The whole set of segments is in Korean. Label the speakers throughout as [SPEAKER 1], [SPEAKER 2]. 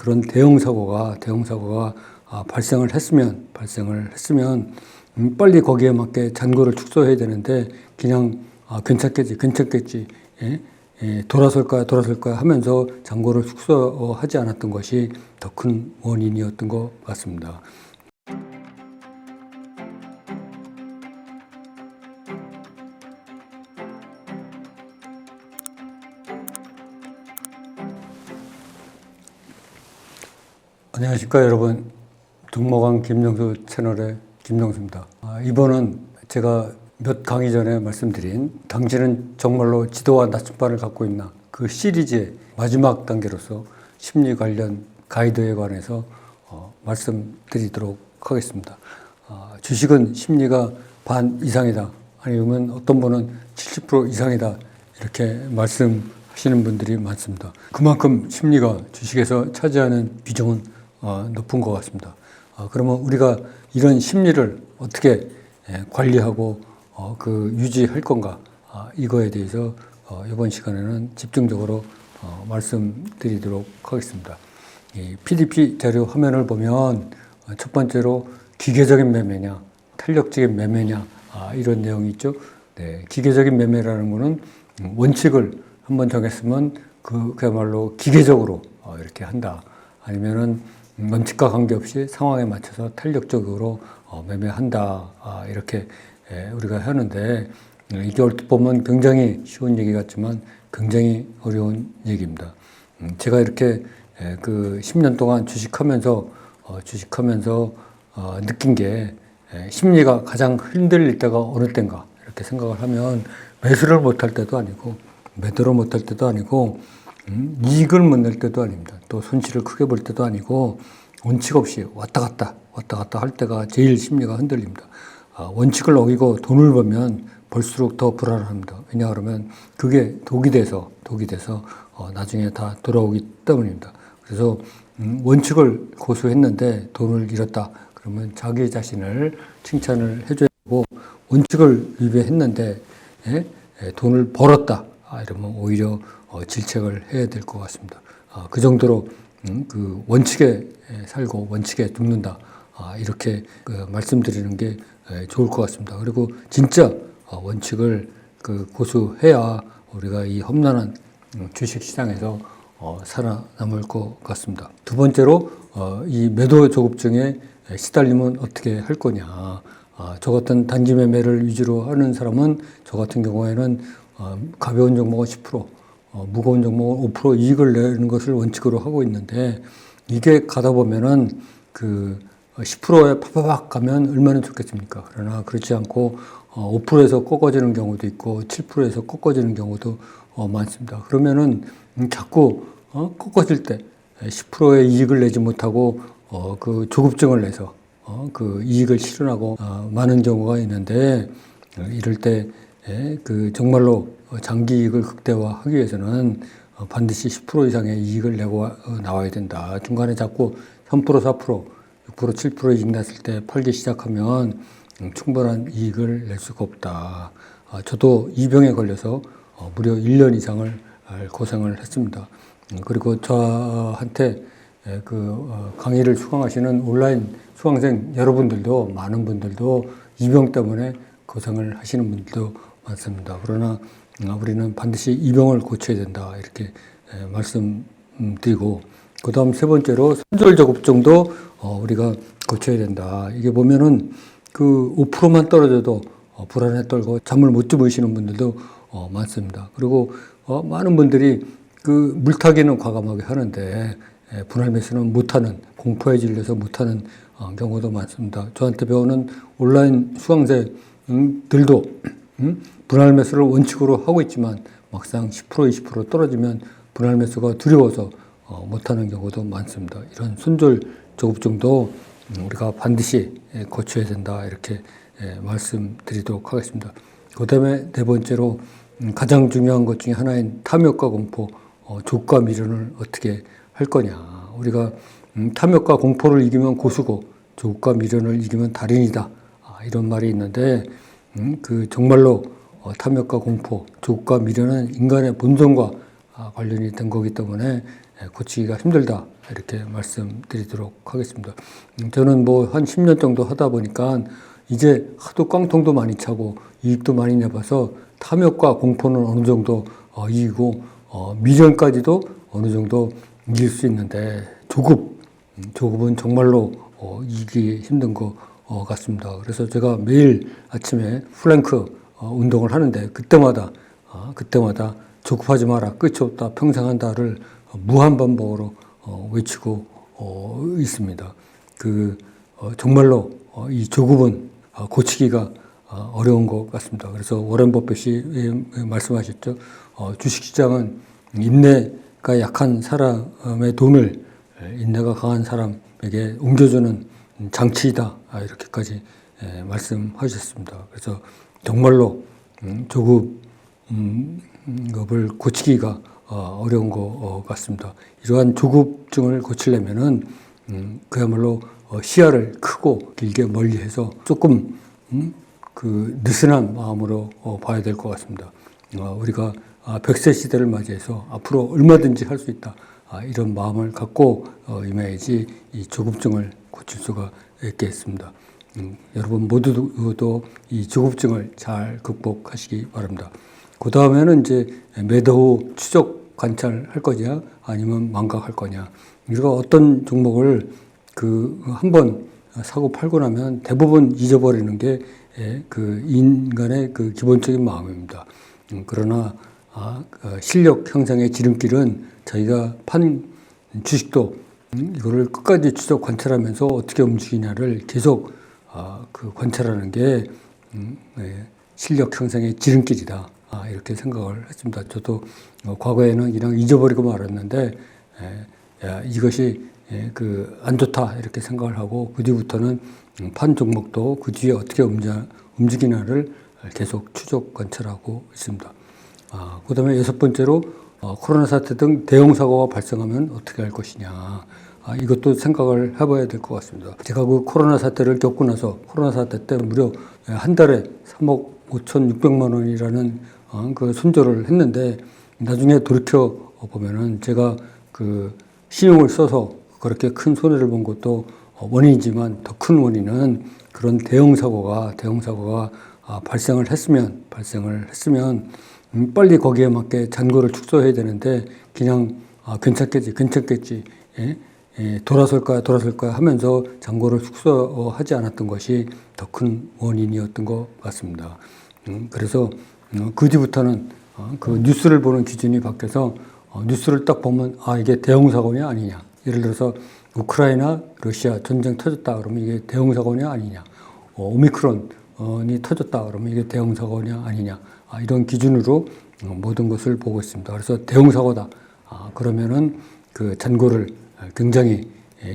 [SPEAKER 1] 그런 대형 사고가 발생을 했으면 빨리 거기에 맞게 잔고를 축소해야 되는데 그냥 괜찮겠지 돌아설 거야 하면서 잔고를 축소하지 않았던 것이 더 큰 원인이었던 것 같습니다. 안녕하십니까 여러분, 둥모강 김정수 채널의 김정수입니다. 이번은 제가 몇 강의 전에 말씀드린 당신은 정말로 지도와 나침반을 갖고 있나, 그 시리즈의 마지막 단계로서 심리 관련 가이드에 관해서 말씀드리도록 하겠습니다. 주식은 심리가 반 이상이다, 아니면 어떤 분은 70% 이상이다, 이렇게 말씀하시는 분들이 많습니다. 그만큼 심리가 주식에서 차지하는 비중은 높은 것 같습니다. 그러면 우리가 이런 심리를 어떻게 관리하고 유지할 건가, 이거에 대해서 이번 시간에는 집중적으로 말씀드리도록 하겠습니다. 이 PDP 자료 화면을 보면 첫 번째로 기계적인 매매냐, 탄력적인 매매냐, 이런 내용이 있죠. 네, 기계적인 매매라는 것은 원칙을 한번 정했으면 그야말로 기계적으로 이렇게 한다. 아니면은 원칙과 관계없이 상황에 맞춰서 탄력적으로 매매한다. 이렇게 우리가 하는데, 이게 얼핏 보면 굉장히 쉬운 얘기 같지만 굉장히 어려운 얘기입니다. 제가 이렇게 그 10년 동안 주식하면서 느낀 게, 심리가 가장 흔들릴 때가 어느 때인가 이렇게 생각을 하면, 매수를 못할 때도 아니고 매도를 못할 때도 아니고 이익을 못 낼 때도 아닙니다. 또 손실을 크게 볼 때도 아니고, 원칙 없이 왔다 갔다 할 때가 제일 심리가 흔들립니다. 원칙을 어기고 돈을 벌면 벌수록 더 불안합니다. 왜냐 그러면 그게 독이 돼서 나중에 다 돌아오기 때문입니다. 그래서 원칙을 고수했는데 돈을 잃었다, 그러면 자기 자신을 칭찬을 해줘야 되고, 원칙을 위배했는데 돈을 벌었다, 이러면 오히려 질책을 해야 될 것 같습니다. 그 정도로 그 원칙에 살고 원칙에 죽는다, 이렇게 말씀드리는 게 좋을 것 같습니다. 그리고 진짜 원칙을 고수해야 우리가 이 험난한 주식 시장에서 살아남을 것 같습니다. 두 번째로, 이 매도 조급증에 시달리면 어떻게 할 거냐. 저 같은 단기 매매를 위주로 하는 사람은, 저 같은 경우에는 가벼운 종목은 10%, 무거운 종목은 5% 이익을 내는 것을 원칙으로 하고 있는데, 이게 가다 보면은 그 10%에 파바박 가면 얼마나 좋겠습니까? 그러나 그렇지 않고 5%에서 꺾어지는 경우도 있고 7%에서 꺾어지는 경우도 많습니다. 그러면은 자꾸 꺾어질 때 10%의 이익을 내지 못하고 그 조급증을 내서 그 이익을 실현하고 많은 경우가 있는데, 이럴 때 그 정말로 장기 이익을 극대화하기 위해서는 반드시 10% 이상의 이익을 내고 나와야 된다. 중간에 자꾸 3%, 4%, 6%, 7% 이익 났을 때 팔기 시작하면 충분한 이익을 낼 수가 없다. 저도 이 병에 걸려서 무려 1년 이상을 고생을 했습니다. 그리고 저한테 강의를 수강하시는 온라인 수강생 여러분들도, 많은 분들도 이 병 때문에 고생을 하시는 분들도 많습니다. 그러나 우리는 반드시 이 병을 고쳐야 된다, 이렇게 말씀드리고, 그 다음 세 번째로 손절 조급증도 우리가 고쳐야 된다. 이게 보면은 그 5%만 떨어져도 불안에 떨고 잠을 못 주무시는 분들도 많습니다. 그리고 많은 분들이 그 물타기는 과감하게 하는데 분할 매수는 못하는, 공포에 질려서 못하는 경우도 많습니다. 저한테 배우는 온라인 수강생들도 분할 매수를 원칙으로 하고 있지만 막상 10%, 20% 떨어지면 분할 매수가 두려워서 못하는 경우도 많습니다. 이런 손절 조급증도 우리가 반드시 고쳐야 된다, 이렇게 말씀드리도록 하겠습니다. 그 다음에 네 번째로, 가장 중요한 것 중에 하나인 탐욕과 공포, 조과 미련을 어떻게 할 거냐. 우리가 탐욕과 공포를 이기면 고수고 조과 미련을 이기면 달인이다, 이런 말이 있는데, 그 정말로 탐욕과 공포, 조과 미련은 인간의 본성과 관련이 된 거기 때문에 고치기가 힘들다 이렇게 말씀드리도록 하겠습니다. 저는 뭐 한 10년 정도 하다 보니까 이제 하도 깡통도 많이 차고 이익도 많이 내봐서 탐욕과 공포는 어느 정도 이기고 미련까지도 어느 정도 이길 수 있는데 조급은 정말로 이기기 힘든 것 같습니다. 그래서 제가 매일 아침에 플랭크 운동을 하는데 그때마다 조급하지 마라, 끝이 없다, 평생 한다를 무한반복으로 외치고 있습니다. 정말로 이 조급은 고치기가 어려운 것 같습니다. 그래서 워렌 버핏이 말씀하셨죠. 주식시장은 인내가 약한 사람의 돈을 인내가 강한 사람에게 옮겨주는 장치이다. 이렇게까지 말씀하셨습니다. 그래서 정말로 조급을 고치기가 어려운 것 같습니다. 이러한 조급증을 고치려면은 그야말로 시야를 크고 길게 멀리해서 조금 느슨한 마음으로 봐야 될 것 같습니다. 우리가 100세 시대를 맞이해서 앞으로 얼마든지 할 수 있다. 이런 마음을 갖고 임해야지 이 조급증을 고칠 수가 있겠습니다. 여러분 모두도 이 조급증을 잘 극복하시기 바랍니다. 그 다음에는 이제 매도 후 추적 관찰할 거냐, 아니면 망각할 거냐. 우리가 어떤 종목을 한번 사고 팔고 나면 대부분 잊어버리는 게 인간의 기본적인 마음입니다. 그러나 실력 형성의 지름길은 저희가 판 주식도 이거를 끝까지 추적 관찰하면서 어떻게 움직이냐를 계속 관찰하는 게 실력 형성의 지름길이다. 이렇게 생각을 했습니다. 저도 과거에는 그냥 잊어버리고 말았는데 이것이 안 좋다 이렇게 생각을 하고 그 뒤부터는 판 종목도 그 뒤에 어떻게 움직이나를 계속 추적 관찰하고 있습니다. 그 다음에 6번째로 코로나 사태 등 대형 사고가 발생하면 어떻게 할 것이냐. 이것도 생각을 해봐야 될 것 같습니다. 제가 그 코로나 사태를 겪고 나서 코로나 사태 때 무려 한 달에 3억 5,600만 원이라는 그 손절을 했는데 나중에 돌이켜 보면은 제가 신용을 써서 그렇게 큰 손해를 본 것도 원인이지만 더 큰 원인은 그런 대형 사고가 발생을 했으면 빨리 거기에 맞게 잔고를 축소해야 되는데 그냥 괜찮겠지 돌아설 거야 하면서 잔고를 축소하지 않았던 것이 더 큰 원인이었던 것 같습니다. 그래서 그 뒤부터는 뉴스를 보는 기준이 바뀌어서 뉴스를 딱 보면 이게 대형 사고냐 아니냐. 예를 들어서 우크라이나 러시아 전쟁 터졌다 그러면 이게 대형 사고냐 아니냐. 오미크론이 터졌다 그러면 이게 대형 사고냐 아니냐. 이런 기준으로 모든 것을 보고 있습니다. 그래서 대형 사고다. 그러면은 잔고를 굉장히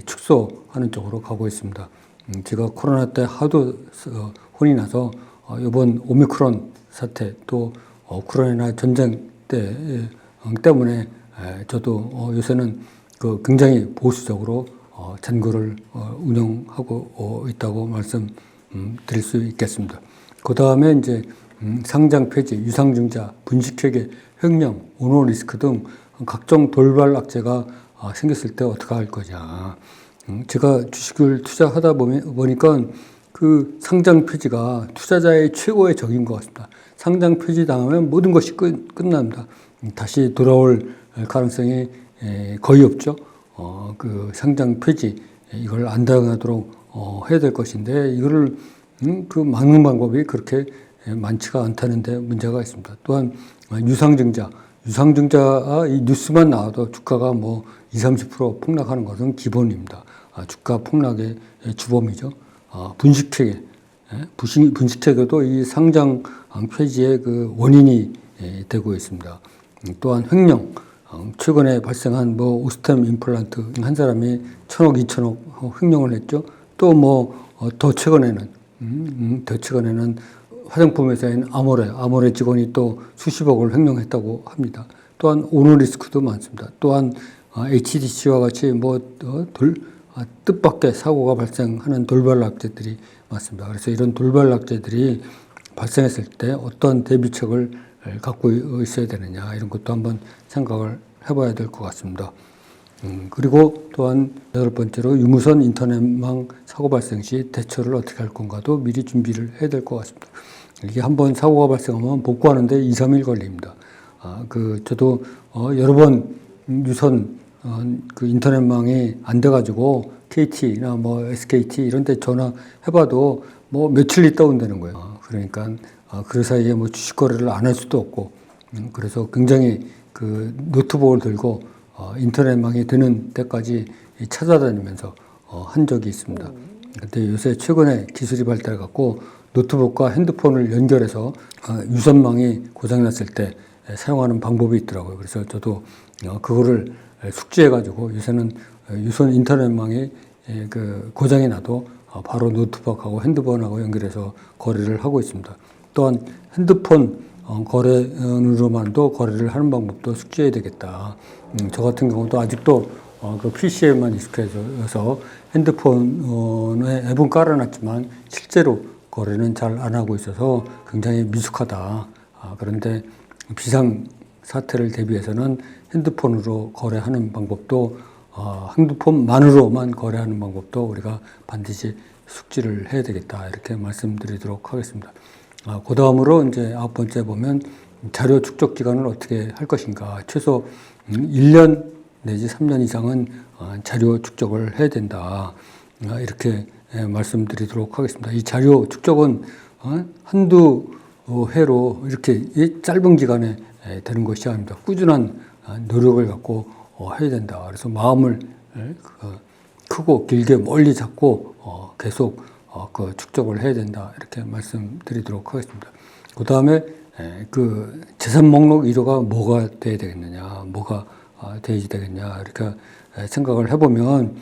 [SPEAKER 1] 축소하는 쪽으로 가고 있습니다. 제가 코로나 때 하도 혼이 나서 이번 오미크론 사태 또 우크라이나 전쟁 때문에 저도 요새는 굉장히 보수적으로 잔고를 운영하고 있다고 말씀드릴 수 있겠습니다. 그 다음에 이제 상장 폐지, 유상증자, 분식회계, 횡령, 오너 리스크 등 각종 돌발 악재가 생겼을 때 어떻게 할 거냐. 제가 주식을 투자하다 보니까 상장 폐지가 투자자의 최고의 적인 것 같습니다. 상장 폐지 당하면 모든 것이 끝납니다. 다시 돌아올 가능성이 거의 없죠. 상장 폐지 이걸 안 당하도록 해야 될 것인데 이거를 막는 방법이 그렇게 많지가 않다는데 문제가 있습니다. 또한 유상증자 이 뉴스만 나와도 주가가 20-30% 폭락하는 것은 기본입니다. 주가 폭락의 주범이죠. 분식회계도 이 상장 폐지의 원인이 되고 있습니다. 또한 횡령, 최근에 발생한 오스템 임플란트 한 사람이 1,000억, 2,000억 횡령을 했죠. 또 더 최근에는 화장품 회사인 아모레 직원이 또 수십억을 횡령했다고 합니다. 또한 오너 리스크도 많습니다. 또한 HDC와 같이 뜻밖의 사고가 발생하는 돌발 악재들이 많습니다. 그래서 이런 돌발 악재들이 발생했을 때 어떤 대비책을 갖고 있어야 되느냐 이런 것도 한번 생각을 해봐야 될 것 같습니다. 그리고 또한 8번째로 유무선 인터넷망 사고 발생 시 대처를 어떻게 할 건가도 미리 준비를 해야 될 것 같습니다. 이게 한번 사고가 발생하면 복구하는데 2, 3일 걸립니다. 저도 여러 번 유선 그 인터넷망이 안 돼가지고 KT나 뭐 SKT 이런 데 전화해봐도 뭐 며칠 있다 온다는 거예요. 그러니까 그 사이에 뭐 주식 거래를 안 할 수도 없고 그래서 굉장히 그 노트북을 들고 인터넷망이 되는 데까지 찾아다니면서 한 적이 있습니다. 근데 요새 최근에 기술이 발달해갖고 노트북과 핸드폰을 연결해서 유선망이 고장났을 때 사용하는 방법이 있더라고요. 그래서 저도 그거를 숙지해가지고 요새는 유선 인터넷망이 그 고장이 나도 바로 노트북하고 핸드폰하고 연결해서 거래를 하고 있습니다. 또한 핸드폰 거래으로만도 거래를 하는 방법도 숙지해야 되겠다. 저 같은 경우도 아직도 그 PC에만 익숙해져서 핸드폰에 앱은 깔아놨지만 실제로 거래는 잘 안 하고 있어서 굉장히 미숙하다. 그런데 비상 사태를 대비해서는 핸드폰으로 거래하는 방법도 핸드폰만으로만 거래하는 방법도 우리가 반드시 숙지를 해야 되겠다. 이렇게 말씀드리도록 하겠습니다. 그 다음으로 이제 9번째 보면 자료 축적 기간을 어떻게 할 것인가. 최소 1년 내지 3년 이상은 자료 축적을 해야 된다. 이렇게 말씀드리도록 하겠습니다. 이 자료 축적은 한두 해로 이렇게 짧은 기간에 되는 것이 아닙니다. 꾸준한 노력을 갖고 해야 된다. 그래서 마음을 크고 길게 멀리 잡고 계속 그 축적을 해야 된다. 이렇게 말씀드리도록 하겠습니다. 그 다음에 그 재산 목록 1호가 뭐가 돼야 되겠느냐, 뭐가 돼야 되겠냐 이렇게 생각을 해보면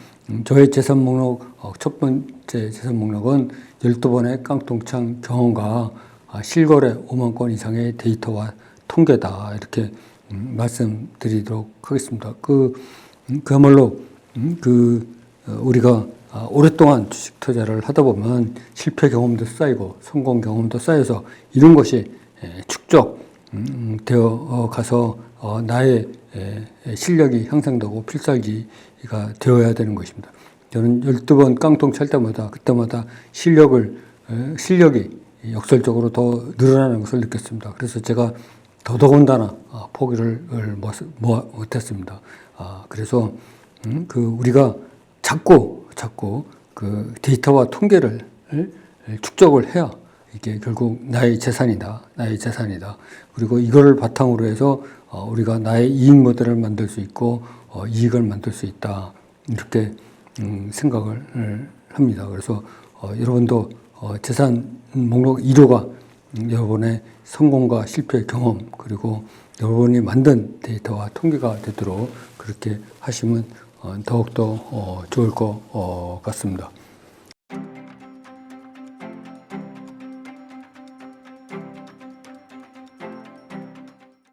[SPEAKER 1] 저의 재산 목록 첫 번째 재산 목록은 12번의 깡통창 경험과 실거래 5만 건 이상의 데이터와 통계다. 이렇게 말씀드리도록 하겠습니다. 그야말로 우리가 오랫동안 주식 투자를 하다 보면 실패 경험도 쌓이고 성공 경험도 쌓여서 이런 것이 축적되어 가서 나의 실력이 향상되고 필살기가 되어야 되는 것입니다. 저는 12번 깡통 찰 때마다 그때마다 실력이 역설적으로 더 늘어나는 것을 느꼈습니다. 그래서 제가 더더군다나 포기를 못했습니다. 그래서 우리가 자꾸 그 데이터와 통계를 축적을 해야 이게 결국 나의 재산이다. 그리고 이거를 바탕으로 해서 우리가 나의 이익 모델을 만들 수 있고 이익을 만들 수 있다. 이렇게 생각을 합니다. 그래서 여러분도 재산 목록 1호가 여러분의 성공과 실패 경험 그리고 여러분이 만든 데이터와 통계가 되도록 그렇게 하시면 더욱더 좋을 것 같습니다.